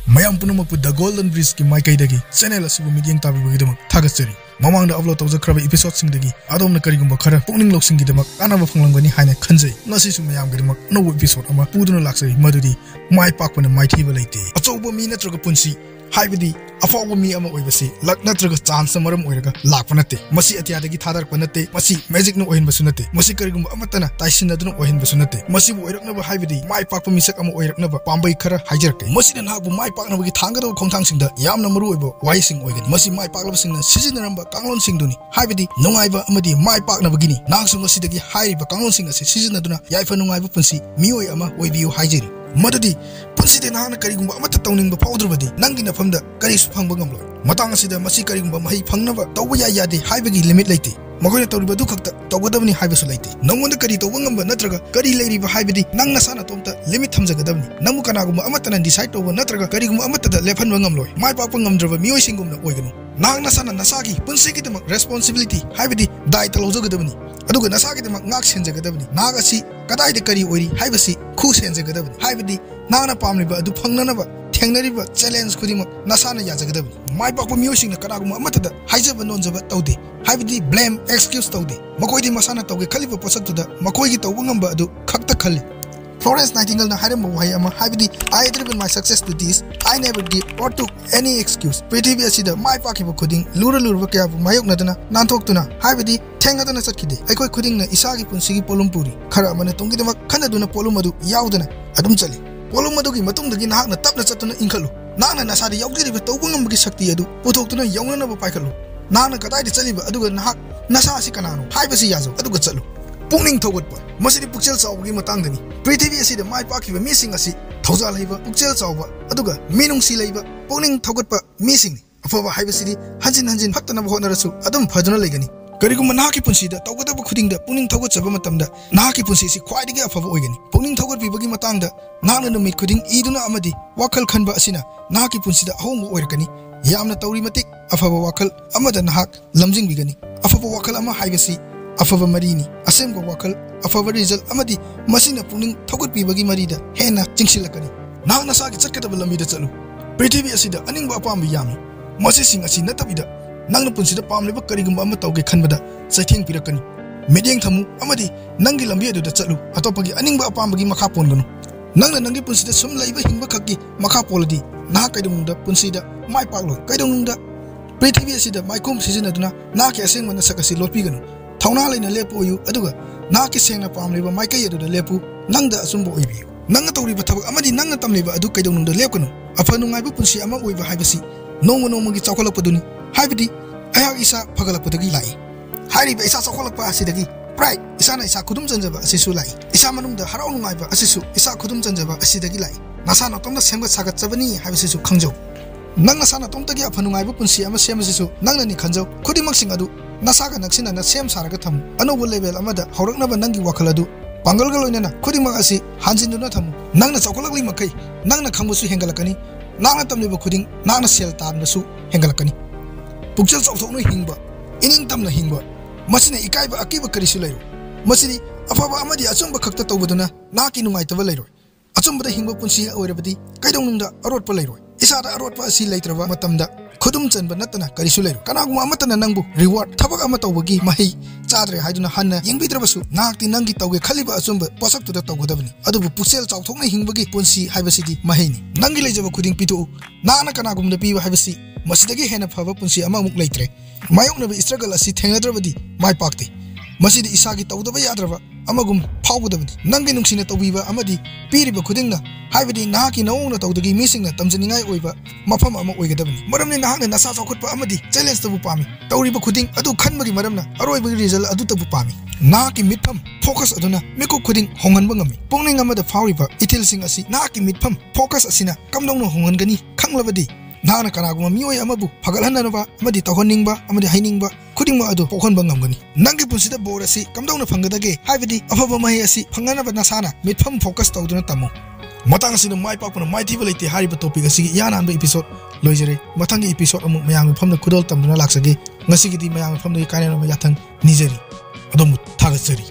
mayam punamakpu The Golden Bridge ki maikaidagi channel asibu midyeng tabibagidamak thagatsari mamangda upload tawjakraba episode singdagi adomna karigumba khara pukning loksingidamak anaba phanglamgani haina khanjai ngasisu mayamgidamak no episode ama puduna laksari madudi mai pakpana maithiba leite achouba mi natraga punsi haibidi afawa mi ama oibasi lak natraga chance maram oiraga lakpa nate masi atiadagi thadarpa nate masi magic no ohin basu nate masi karigumba amatana taisinaduna ohin basu nate masi bu oiraknaba haibidi mai pakpa misak ama oiraknaba pambai khara haijarke masi na nahbu mai paknabagi thangada khongthangsingda yamna maru oibo waising oigani masi mai paklabasingna sizinaramba kanglon singduni haibidi nungaiba amadi mai paknabagini nangsu masidagi hairiba kanglon sing ase sizinaduna yaifa nungaiba punsi mioi ama oibiu haijari madadi punsi de nahana karigumba amata tawningba pawdrubadi nangi nafamda karisu phangba ngamloi matang asida masi karigumba mahi phangnaba tawba yade haibagi limit leite magoina tawriba du khakta tawgadabni haibasu leite nangonda kari tawba ngamba natraga kari leiriba haibadi nang nasana tomta limit thamjagadabni namu kanagumba amatana decide tawba natraga karigumba amatada lephanba ngamloi mai pakpa ngamdraba mioi singumna oiganu nang nasana nasagi punsi kidamak responsibility haibadi dai talawjagadabni aduga nasagi damak ngak senjagadabni nagasi kadai kari oiri haibasi khu senjagadabni haibadi nana pamliba adu phangnanaba thengnariba challenge khudima nasana yajagadabni mai pakpa miosingna kanagumba amatada haijaba nonjaba tawde haibadi blame excuse tawde makoidi masana tawge khaliba posaktuda makoigi tawba ngamba adu khakta khali Florence Nightingale na haram wahai ama haibidi I attribute my success to this I never give or took any excuse prithvi asida mai pakiba khuding lura kya bu mayok nadana nanthok haibidi thengadana chakhide aikoi khuding na isagi punsigi polum puri khara amana tungi dama khanaduna polum adu yaudana adum chali polum adu gi matungdagi nahak na tapna chatuna inkhalu nana nasadi yaugdiriba tawbungambagi shakti adu puthokuna yaunana ba paikhalu nana kadai de chaliba aduga nahak nasa asi kanano haibasi yazo aduga chalu pukning thogotpa masidi pukchel chawgi matangdani prithvi asida mai pakiba mising asi thauja leiba pukchel chawba aduga minungsi leiba pukning thogotpa mising afaba haibasidi hanjin phattanaba honarasu adum phajuna legani kariguma nahaki punsida tawgadaba khudingda pukning thogotchaba matamda nahaki punsi si khwaidigi afaba oigani pukning thogotbibagi matangda nahna numit khuding iduna amadi wakhal khanba asina nahaki punsida ahongba oirakani yamna tawri matik afaba wakhal amada nahak lamjing bigani afaba wakhal ama haibasi afaba marini asemgo wakal afaba result amadi masina puning thogot pibagi marida hena chingsilakani nang nasagi chatkadaba lamida chalu prithvi asida aningba apambi yami masi sing asi natabida nangna punsida pamleba karigumba ama tawge khanbada chaitheng pirakani medyeng thamu amadi nangi lambi adu da chalu atopagi aningba apambagi makha ponganu nangna nangi punsida sum laiba hingba khakki makha poladi na kaidungda punsida mai paklo kaidungda prithvi asida maikum sizinaduna na ke asengmana sakasi lopiganu Tauna laina lepu yu aduga naki sengna pamliba maikai aduda lepu nangda asumbo oibiyu nanga tawriba thabak amadi nanga tamliba adu kaidonungda lepkanu afanu ngaiba punsi ama oiba haibasi nongmogi chawkhalakpaduni haibidi ayag isa phagalakpadagi lai hairiba isa chawkhalakpa asidagi pride isana isa khudum janjaba asisu lai isa manungda harau ngaiba asisu isa khudum janjaba asidagi lai nasana tomna semga sagat chabani haibasisu khangjau nangna sana tomtagi afanu ngaiba punsi ama semasisu nangna ni khanjau khudimaksing adu nasaga naksina na sem saraga thamu anobo level amada hauraknaba nangi wakhal adu pangalga loinana khudimag asi hanjinduna thamu nangna chawkalakli makai nangna khangbusu hengalakani nangna tamliba khuding nangna sel tanbasu hengalakani pukchal chawthokno hingba ining tamna hingba masina ikaiba akiba karisu leiro masini afaba amadi achumba khakta tawbaduna naki nungaitaba leiro achumbada hingba punsi oirabadi kaidongnungda arotpa leiro isada arotpa asi leitraba matamda khudum chanba natana karisu leiro kanaguma amatana nangbu reward thabak ama tawbagi mahi chadre haiduna hanna yengbidrabasu nakti nangi tawge khaliba achumba posaktuda tawgodabni adubu puksel chawthokna hingbagi punsi haibasidi mahini nangi lejaba khuding pitu nana kanagumda piwa haibasi masidagi hena phaba punsi ama muk leitre mayoknaba struggle asi thengadrabadi mai pakte masidi isagi tawdaba yadraba amagum phawgodabni nangi nungsina tawbiba amadi piriba khudingna haibidi nahaki naungna tawdagi misingna tamjaningai oiba mafam ama oigadabni maramni nahakna nasa chawkhutpa amadi challenge tabu pami tawriba khuding adu khanbagi maramna aroibagi result adu tabu pami nahaki mitpham focus aduna meko khuding honganba ngami pungning amada phawriba ithilsing asi nahaki mitpham focus asina kamdongno hongangani khanglabadi nana kanaguma mioi amabu phagalhananaba amadi tawhanningba amadi hainingba khudingma adu pokhonba ngamgani nangi punsida bor asi kamdongna phangadage haibidi afaba mahi asi phanganaba nasana mitpham focus tawduna tamu matang asina mai pakpana maithiba leite hariba topic asi yananba episode loijare mathangi episode amu mayang phamna khudol tamduna laksage ngasigidi mayang phamna kanena yathang nijeri adom thagatsari